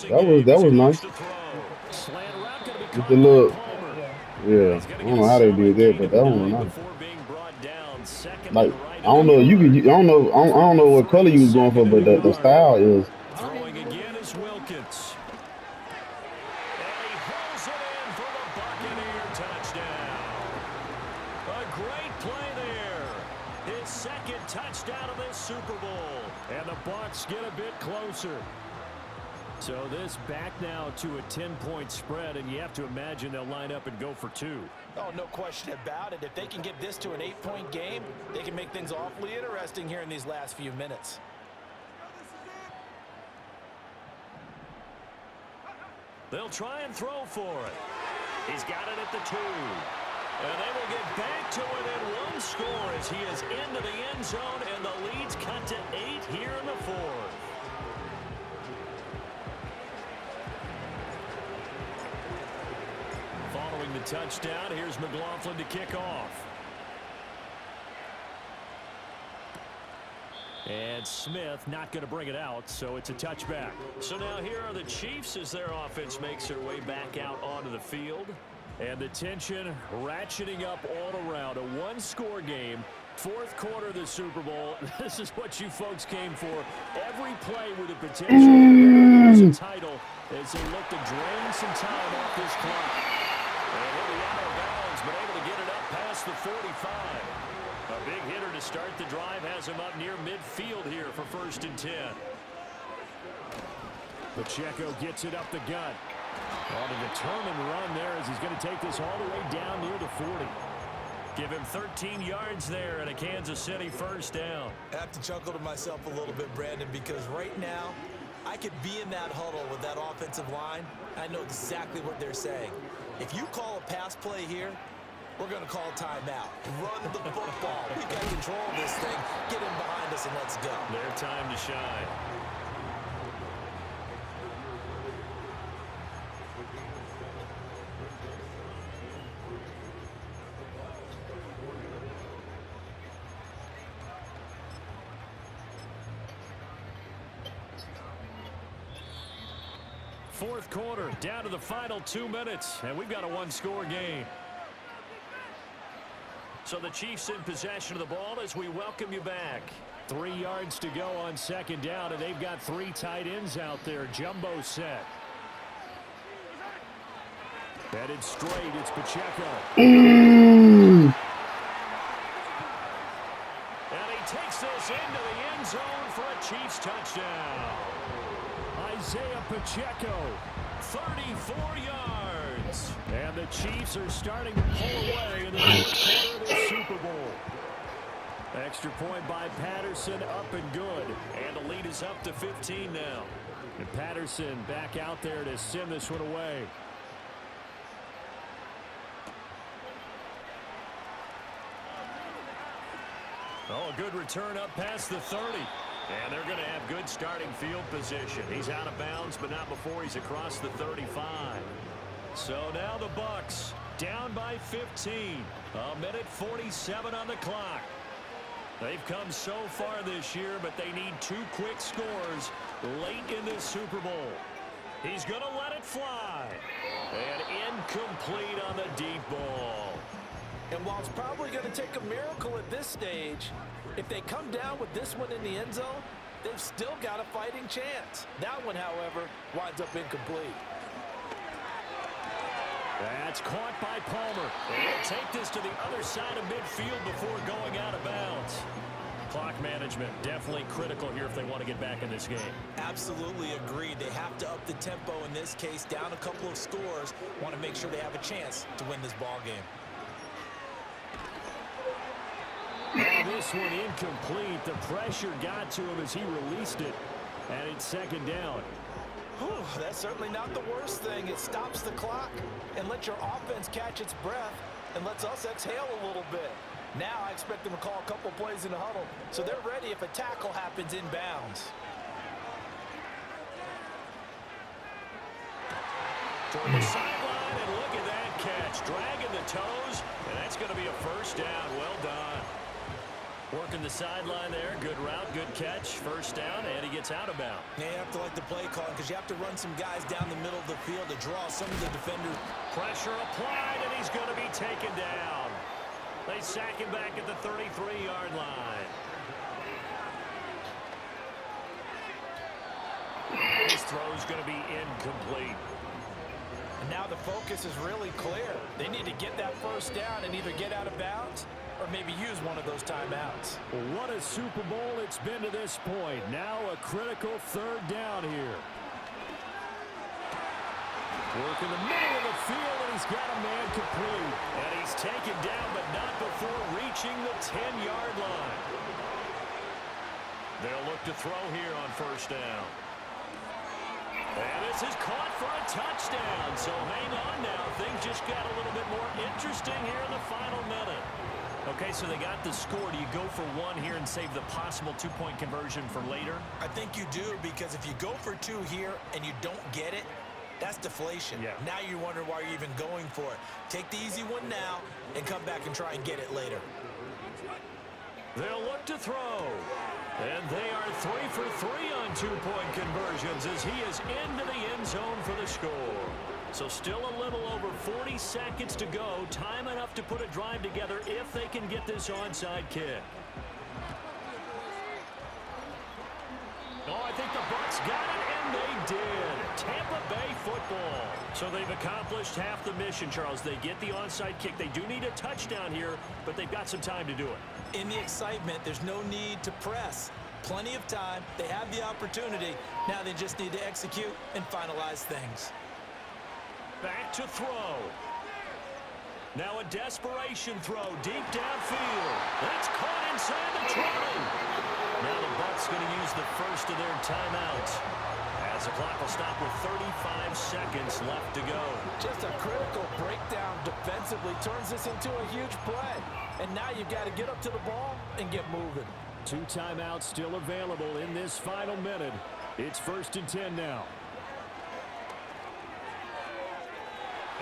S1: That was nice. With the look, yeah. I don't know how they did that, but that one was nice. Like I don't know, I don't know what color you was going for, but the style is.
S3: Throwing again is Wilkins. And he hauls it in for the Buccaneer touchdown. A great play there. His second touchdown of this Super Bowl. And the Bucs get a bit closer. So this back now to a 10-point spread, and you have to imagine they'll line up and go for two.
S2: Oh, no question about it. If they can get this to an 8-point game, they can make things awfully interesting here in these last few minutes.
S3: They'll try and throw for it. He's got it at the 2. And they will get back to within one score as he is into the end zone, and the lead's cut to 8 here in the 4th. Following the touchdown, here's McLaughlin to kick off. And Smith not going to bring it out, so it's a touchback. So now here are the Chiefs as their offense makes their way back out onto the field. And the tension ratcheting up all around. A one-score game. 4th quarter of the Super Bowl. This is what you folks came for. Every play with the potential to lose a title as they look to drain some time off this clock. And he'll be out of bounds, but able to get it up past the 45. A big hitter to start the drive has him up near midfield here for 1st and 10. Pacheco gets it up the gut. On a determined run there as he's going to take this all the way down near the 40. Give him 13 yards there and a Kansas City first down.
S2: I have to chuckle to myself a little bit, Brandon, because right now I could be in that huddle with that offensive line. I know exactly what they're saying. If you call a pass play here, we're going to call timeout. Run the football. We've got control of this thing. Get him behind us and let's go.
S3: Their time to shine. fourth quarter, down to the final 2 minutes, and we've got a one-score game. So the Chiefs in possession of the ball as we welcome you back. 3 yards to go on second down, and they've got 3 tight ends out there. Jumbo set. Headed straight, it's Pacheco. And he takes this into the end zone for a Chiefs touchdown. Isaiah Pacheco, 34 yards. And the Chiefs are starting to pull away in the fourth quarter of the Super Bowl. Extra point by Patterson, up and good. And the lead is up to 15 now. And Patterson back out there to send this one away. Oh, a good return up past the 30. And they're going to have good starting field position. He's out of bounds, but not before he's across the 35. So now the Bucs down by 15. A minute 47 on the clock. They've come so far this year, but they need 2 quick scores late in this Super Bowl. He's going to let it fly. And incomplete on the deep ball.
S2: And while it's probably going to take a miracle at this stage, if they come down with this one in the end zone, they've still got a fighting chance. That one, however, winds up incomplete.
S3: That's caught by Palmer. They'll take this to the other side of midfield before going out of bounds. Clock management definitely critical here if they want to get back in this game. Absolutely agreed. They have to up the tempo in this case, down a couple of scores. Want to make sure they have a chance to win this ball game. Oh, this one incomplete. The pressure got to him as he released it. And it's second down.
S2: Whew, that's certainly not the worst thing. It stops the clock and lets your offense catch its breath and lets us exhale a little bit. Now I expect them to call a couple plays in the huddle so they're ready if a tackle happens inbounds.
S3: Toward the sideline, and look at that catch. Dragging the toes, and that's going to be a first down. Well done. Working the sideline there. Good route, good catch. First down, and he gets out of bounds.
S2: Yeah, you have to like the play call because you have to run some guys down the middle of the field to draw some of the defenders.
S3: Pressure applied, and he's going to be taken down. They sack him back at the 33-yard line. This throw is going to be incomplete.
S2: And now the focus is really clear. They need to get that first down and either get out of bounds or maybe use one of those timeouts.
S3: Well, what a Super Bowl it's been to this point. Now a critical third down here. Work in the middle of the field, and he's got a man complete. And he's taken down, but not before reaching the 10-yard line. They'll look to throw here on first down. And this is caught for a touchdown. So hang on now. Things just got a little bit more interesting here in the final minute. Okay, so they got the score. Do you go for one here and save the possible two-point conversion for later?
S2: I think you do, because if you go for two here and you don't get it, that's deflation.
S3: Yeah.
S2: Now you wonder why you're even going for it. Take the easy one now and come back and try and get it later.
S3: They'll look to throw. And they are 3 for 3 on two-point conversions as he is into the end zone for the score. So still a little over 40 seconds to go. Time enough to put a drive together if they can get this onside kick. Oh, I think the Bucs got it, and they did. Tampa Bay football. So they've accomplished half the mission, Charles. They get the onside kick. They do need a touchdown here, but they've got some time to do it.
S2: In the excitement, there's no need to press. Plenty of time. They have the opportunity. Now they just need to execute and finalize things.
S3: Back to throw. Now a desperation throw deep downfield. That's caught inside the 20. Now the Bucs going to use the first of their timeouts, as the clock will stop with 35 seconds left to go.
S2: Just a critical breakdown defensively turns this into a huge play. And now you've got to get up to the ball and get moving.
S3: 2 timeouts still available in this final minute. It's 1st and 10 now.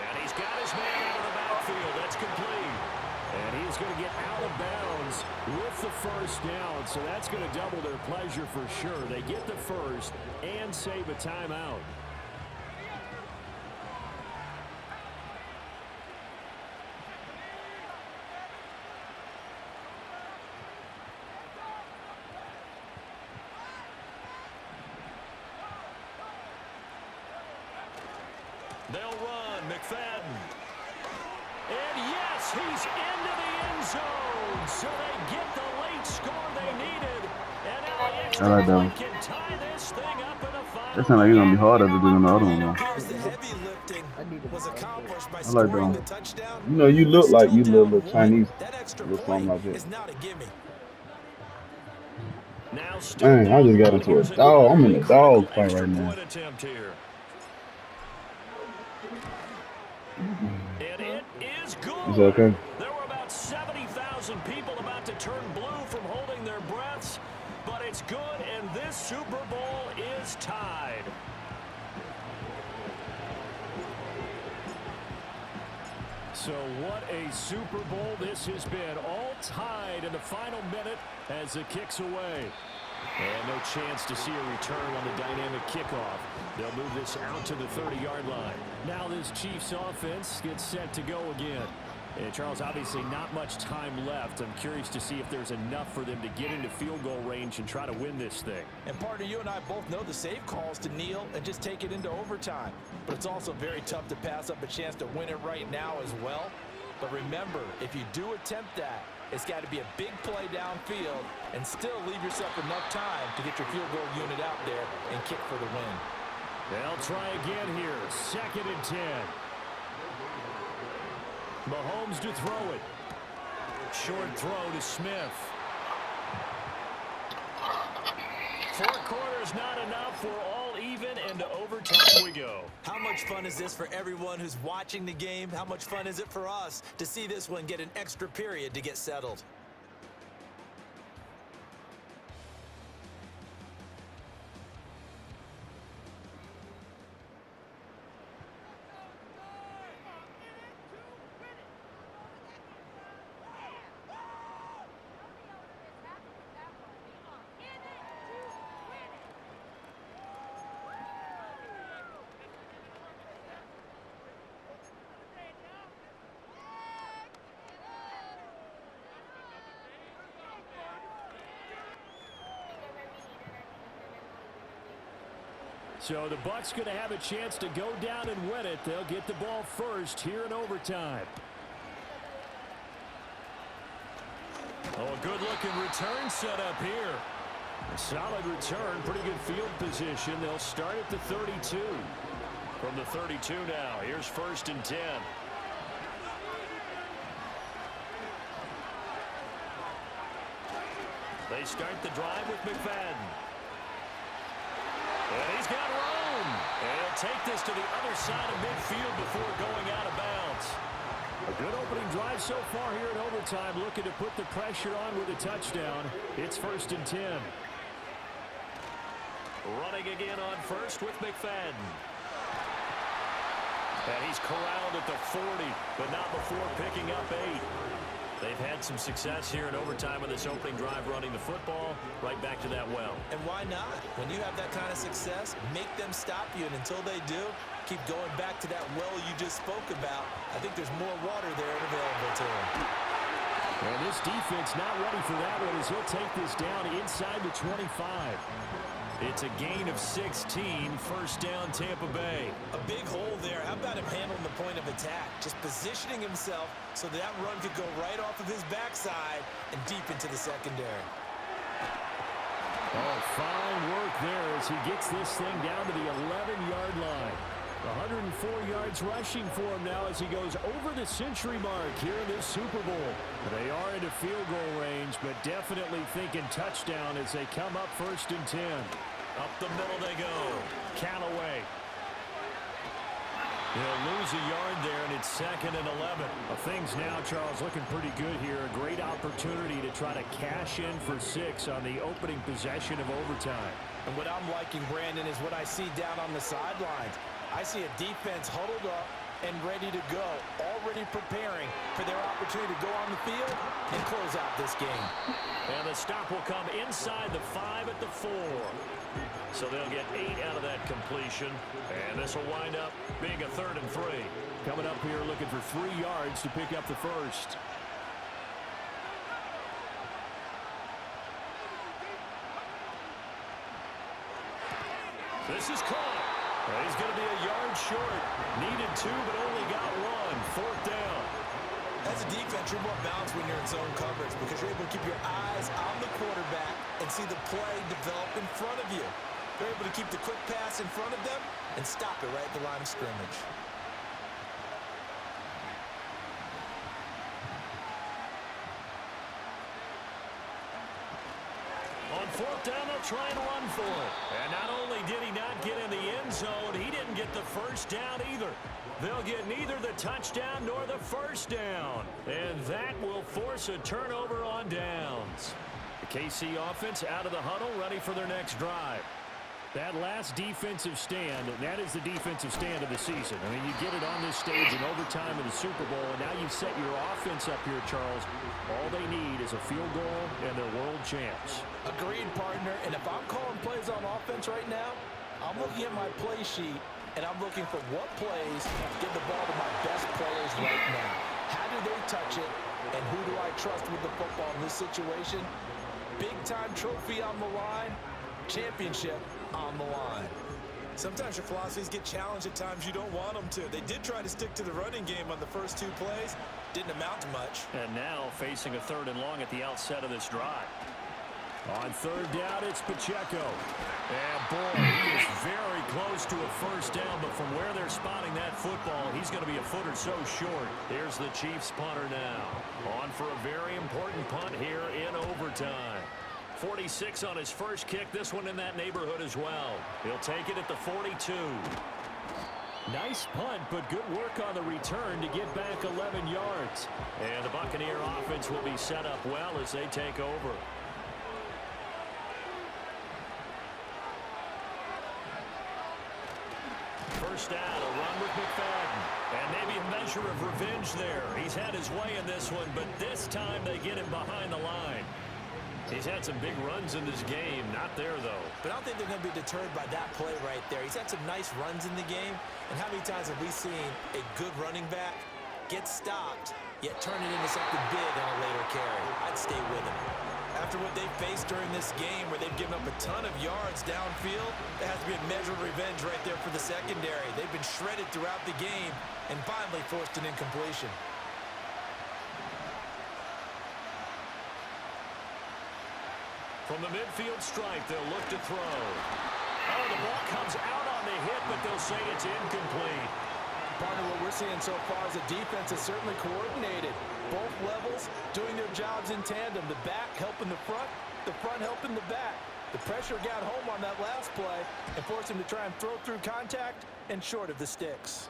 S3: And he's got his man out of the backfield. That's complete. And he's going to get out of bounds with the first down. So that's going to double their pleasure for sure. They get the first and save a timeout. They'll run. McFadden. And yes, he's into the end zone. So they get the late score they needed. And now the extra point can tie this thing up in the final.
S1: That sounds like it's gonna be harder to do than the other one, though.
S2: Because the heavy lifting was accomplished by
S1: I like
S2: scoring the
S1: them.
S2: touchdown.
S1: You know, you look like you little Chinese,
S2: That extra
S1: little something
S2: point
S1: like that.
S2: is not a gimme.
S3: Now
S1: Dang, I just got into a dog. I'm in a dog fight right now.
S3: Attempt here. And it is good.
S1: It's okay.
S3: There were about 70,000 people about to turn blue from holding their breaths, but it's good, and this Super Bowl is tied. So what a Super Bowl this has been. All tied in the final minute as it kicks away. And no chance to see a return on the dynamic kickoff. They'll move this out to the 30-yard line. Now this Chiefs offense gets set to go again. And Charles, obviously not much time left. I'm curious to see if there's enough for them to get into field goal range and try to win this thing.
S2: And partner, you and I both know the save calls to kneel and just take it into overtime. But it's also very tough to pass up a chance to win it right now as well. But remember, if you do attempt that, it's got to be a big play downfield and still leave yourself enough time to get your field goal unit out there and kick for the win.
S3: They'll try again here. 2nd and 10. Mahomes to throw it. Short throw to Smith. 4 quarters not enough. We're all even, and to overtime we go.
S2: How much fun is this for everyone who's watching the game? How much fun is it for us to see this one get an extra period to get settled?
S3: So the Bucs going to have a chance to go down and win it. They'll get the ball first here in overtime. Oh, a good-looking return set up here. A solid return, pretty good field position. They'll start at the 32. From the 32 now, here's 1st and 10. They start the drive with McFadden. And he's got room. And he'll take this to the other side of midfield before going out of bounds. A good opening drive so far here in overtime, looking to put the pressure on with a touchdown. It's 1st and 10. Running again on first with McFadden. And he's corralled at the 40, but not before picking up 8. They've had some success here in overtime on this opening drive running the football right back to that well.
S2: And why not? When you have that kind of success, make them stop you. And until they do, keep going back to that well you just spoke about. I think there's more water there available to them.
S3: And this defense not ready for that one as he'll take this down inside the 25. It's a gain of 16, 1st down Tampa Bay.
S2: A big hole there. How about him handling the point of attack? Just positioning himself so that run could go right off of his backside and deep into the secondary.
S3: Oh, fine work there as he gets this thing down to the 11-yard line. 104 yards rushing for him now as he goes over the century mark here in this Super Bowl. They are into field goal range, but definitely thinking touchdown as they come up 1st and 10. Up the middle they go. Callaway. He'll lose a yard there, and it's 2nd and 11. Well, things now, Charles, looking pretty good here. A great opportunity to try to cash in for 6 on the opening possession of overtime.
S2: And what I'm liking, Brandon, is what I see down on the sidelines. I see a defense huddled up and ready to go, already preparing for their opportunity to go on the field and close out this game.
S3: And the stop will come inside the 5 at the 4. So they'll get 8 out of that completion. And this will wind up being a 3rd and 3. Coming up here looking for 3 yards to pick up the first. This is caught. He's going to be a yard short. Needed 2, but only got 1. 4th down.
S2: As a defense, you're more balanced when you're in zone coverage because you're able to keep your eyes on the quarterback and see the play develop in front of you. They're able to keep the quick pass in front of them and stop it right at the line of scrimmage.
S3: On 4th down, they'll try and run for it. And not only did he not get in the end zone, he didn't get the first down either. They'll get neither the touchdown nor the first down. And that will force a turnover on downs. The KC offense out of the huddle, ready for their next drive. That last defensive stand, that is the defensive stand of the season. I mean, you get it on this stage in overtime in the Super Bowl, and now you've set your offense up here, Charles. All they need is a field goal, and they're world champs.
S2: Agreed, partner. And if I'm calling plays on offense right now, I'm looking at my play sheet, and I'm looking for what plays get the ball to my best players right now. How do they touch it, and who do I trust with the football in this situation? Big-time trophy on the line, championship on the line. Sometimes your philosophies get challenged at times you don't want them to. They did try to stick to the running game on the first 2 plays. Didn't amount to much.
S3: And now facing a 3rd and long at the outset of this drive. On 3rd down, it's Pacheco. And boy, he is very close to a first down, but from where they're spotting that football, he's going to be a foot or so short. Here's the Chiefs punter now. On for a very important punt here in overtime. 46 on his first kick, this one in that neighborhood as well. He'll take it at the 42. Nice punt, but good work on the return to get back 11 yards. And the Buccaneer offense will be set up well as they take over. First down, a run with McFadden. And maybe a measure of revenge there. He's had his way in this one, but this time they get him behind the line. He's had some big runs in this game. Not there, though.
S2: But I don't think they're going to be deterred by that play right there. He's had some nice runs in the game. And how many times have we seen a good running back get stopped, yet turn it into something big on a later carry? I'd stay with him. After what they faced during this game where they've given up a ton of yards downfield, there has to be a measure of revenge right there for the secondary. They've been shredded throughout the game and finally forced an incompletion.
S3: From the midfield stripe, they'll look to throw. Oh, the ball comes out on the hit, but they'll say it's incomplete.
S2: Part of what we're seeing so far is the defense is certainly coordinated. Both levels doing their jobs in tandem. The back helping the front helping the back. The pressure got home on that last play and forced him to try and throw through contact and short of the sticks.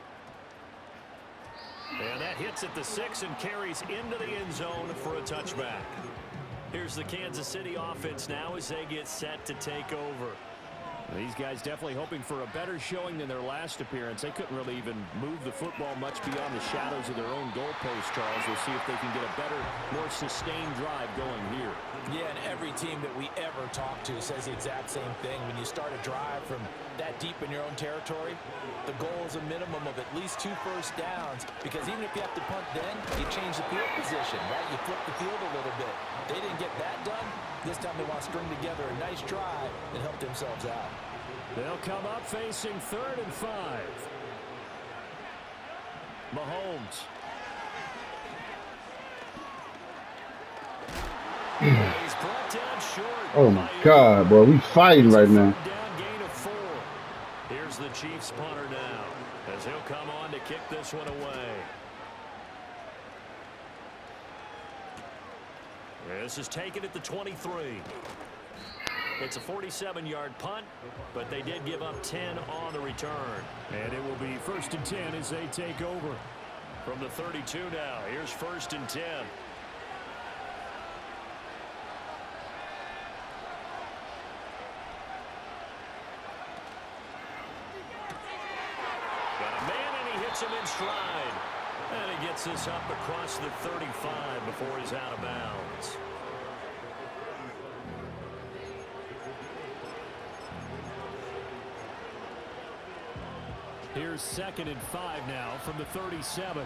S3: And that hits at the 6 and carries into the end zone for a touchback. Here's the Kansas City offense now as they get set to take over. These guys definitely hoping for a better showing than their last appearance. They couldn't really even move the football much beyond the shadows of their own goalpost, Charles. We'll see if they can get a better, more sustained drive going here.
S2: Yeah, and every team that we ever talk to says the exact same thing. When you start a drive from that deep in your own territory, the goal is a minimum of at least 2 first downs, because even if you have to punt then, you change the field position, right? You flip the field a little bit. They didn't get that done. This time they want to string together a nice drive and help themselves out.
S3: They'll come up facing 3rd and 5. Mahomes. He's brought down short.
S1: Oh my God, boy, we fighting right now.
S3: Down gain of 4. Here's the Chiefs punter now, as he'll come on to kick this one away. This is taken at the 23. It's a 47-yard punt, but they did give up 10 on the return. And it will be 1st and 10 as they take over. From the 32 now, here's 1st and 10. Got a man, and he hits him in stride. And he gets this up across the 35 before he's out of bounds. Here's 2nd and 5 now from the 37.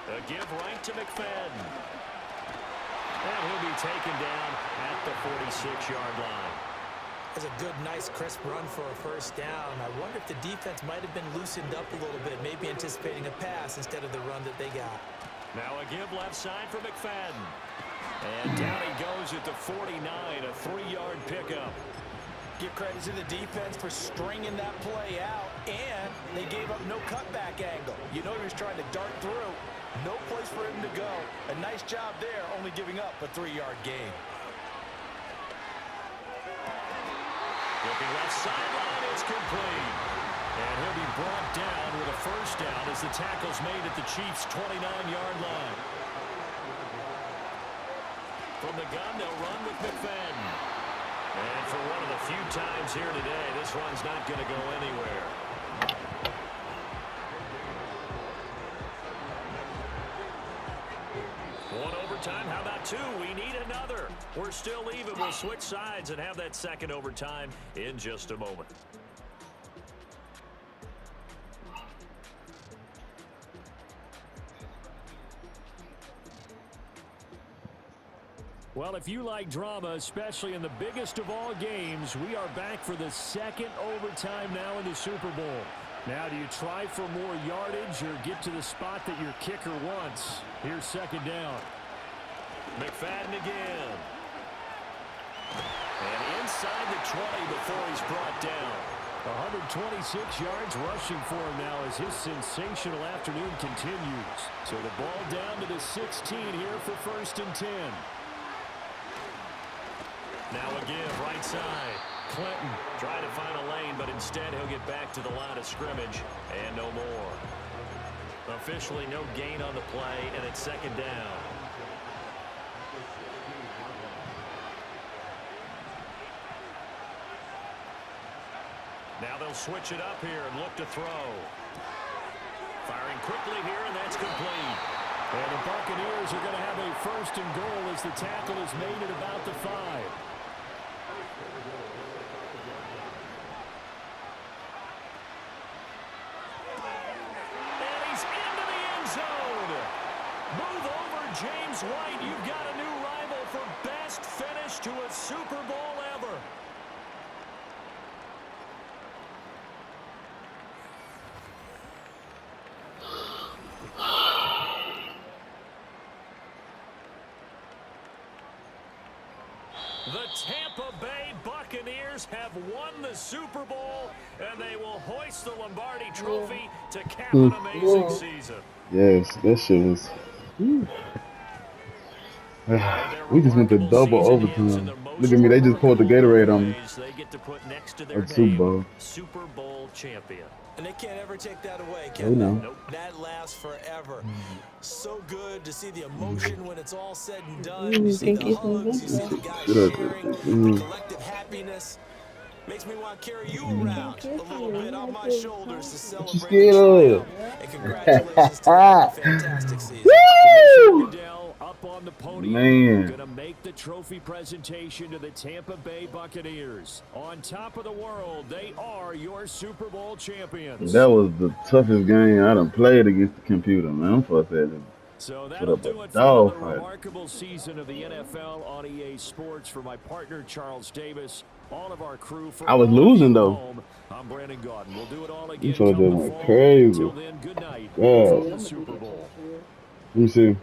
S3: A give right to McFadden. And he'll be taken down at the 46-yard line.
S2: That's a good, nice, crisp run for a first down. I wonder if the defense might have been loosened up a little bit, maybe anticipating a pass instead of the run that they got.
S3: Now a give left side for McFadden. And down he goes at the 49, a 3-yard pickup.
S2: Give credit to the defense for stringing that play out, and they gave up no cutback angle. You know he was trying to dart through. No place for him to go. A nice job there, only giving up a 3-yard gain.
S3: Looking left sideline, it's complete. And he'll be brought down with a first down as the tackle's made at the Chiefs' 29-yard line. From the gun, they'll run with McFadden. And for one of the few times here today, this run's not going to go anywhere. One overtime, how about two? We need another. We're still even. We'll switch sides and have that second overtime in just a moment. Well, if you like drama, especially in the biggest of all games, we are back for the second overtime now in the Super Bowl. Now, do you try for more yardage or get to the spot that your kicker wants? Here's second down. McFadden again. And inside the 20 before he's brought down. 126 yards rushing for him now as his sensational afternoon continues. So the ball down to the 16 here for 1st and 10. Now a give, right side. Clinton trying to find a lane, but instead he'll get back to the line of scrimmage and no more. Officially no gain on the play, and it's second down. Now they'll switch it up here and look to throw. Firing quickly here, and that's complete. And the Buccaneers are going to have a 1st and goal as the tackle is made at about the 5. Move over, James White. You've got a new rival for best finish to a Super Bowl ever. The Tampa Bay Buccaneers have won the Super Bowl, and they will hoist the Lombardi Trophy to cap an amazing season.
S1: Yes, that shit was. We just went to double overtime. Look at me, they just poured the Gatorade on me.
S3: They get to put next to their
S1: Super Bowl.
S3: Super Bowl champion.
S2: And they can't ever take that away, can they?
S1: Nope.
S2: That lasts forever. So good to see the emotion when it's all said and done. You see the hugs, you see the guys sharing, the collective happiness. Makes me want to carry you around a little bit on my shoulders to celebrate the triumph. And congratulations to a fantastic season.
S1: Woo!
S3: Up on the podium,
S1: Man.
S3: gonna make the trophy presentation to the Tampa Bay Buccaneers. On top of the world, they are your Super Bowl champions.
S1: That was the toughest game I done played against the computer, man. I'm supposed to have
S3: So
S1: put
S3: that'll
S1: up
S3: do
S1: a
S3: it for another
S1: dog fight.
S3: remarkable season of the NFL on EA Sports. For my partner, Charles Davis, all of our crew. For
S1: I was losing, though.
S3: home, I'm Brandon Gaudin. We'll do it all again.
S1: You supposed to
S3: come
S1: went
S3: the fall.
S1: crazy.
S3: Until then, good night
S1: Yeah.
S3: from the Super Bowl.
S1: Let me see.